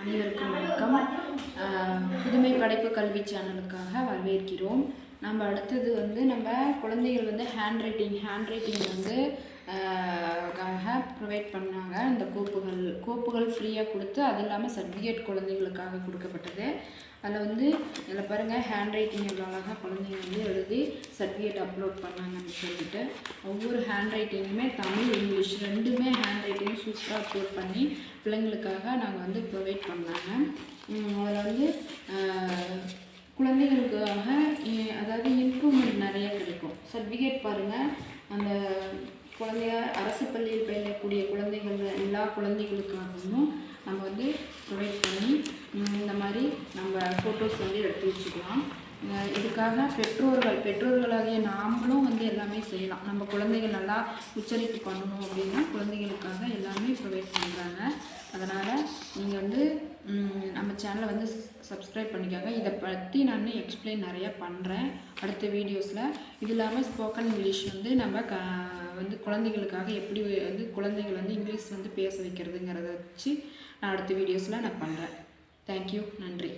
அனைவருக்கும் வணக்கம். புதுமை படைப்பு கல்வி சேனலுக்காக வரவேற்கிறோம். நம்ம அடுத்தது நம்ம குழந்தைகள் ஹேண்ட் ரைட்டிங் ப்ரொவைட் பண்ணாங்க. இந்த கோப்புகள் ஃப்ரீயாக கொடுத்து, அது இல்லாமல் சர்டிஃபிகேட் குழந்தைகளுக்காக கொடுக்கப்பட்டது. அதில் இதில் பாருங்கள், ஹேண்ட் ரைட்டிங் எவ்வளோ அழகாக குழந்தைங்க எழுதி சர்டிஃபிகேட் அப்லோட் பண்ணாங்கன்னு சொல்லிட்டு, ஒவ்வொரு ஹேண்ட் ரைட்டிங்குமே தமிழ் இங்கிலீஷ் ரெண்டுமே ஹேண்ட் ரைட்டிங் சூப்பராக அப்லோட் பண்ணி பிள்ளைங்களுக்காக நாங்கள் ப்ரொவைட் பண்ணாங்க. அதில் குழந்தைகளுக்காக அதாவது இம்ப்ரூவ்மெண்ட் நிறைய கிடைக்கும். சர்டிஃபிகேட் பாருங்கள், அந்த அரசு பள்ளியில் பயிலக்கூடிய குழந்தைகள் எல்லா குழந்தைகளுக்காகவும் நம்ம ப்ரொவைட் பண்ணி இந்த மாதிரி நம்ம ஃபோட்டோஸ் எடுத்து வச்சுக்கலாம். இதுக்காக பெற்றோர்களாகிய நாமளும் எல்லாமே செய்யலாம். நம்ம குழந்தைகள் நல்லா உச்சரிப்பு பண்ணணும் அப்படின்னா குழந்தைகளுக்காக எல்லாமே ப்ரொவைட் பண்ணுறாங்க. அதனால் நீங்கள் நம்ம சேனலை சப்ஸ்கிரைப் பண்ணிக்கோங்க. இதை பற்றி நான் எக்ஸ்பிளைன் நிறையா பண்ணுறேன் அடுத்த வீடியோஸில். இது இல்லாமல் ஸ்போக்கன் இங்கிலீஷ் நம்ம குழந்தைகளுக்காக எப்படி குழந்தைகள் இங்கிலீஷ் பேச வைக்கிறதுங்கிறத வச்சு நான் அடுத்த வீடியோஸில் நான் பண்ணுறேன். தேங்க்யூ, நன்றி.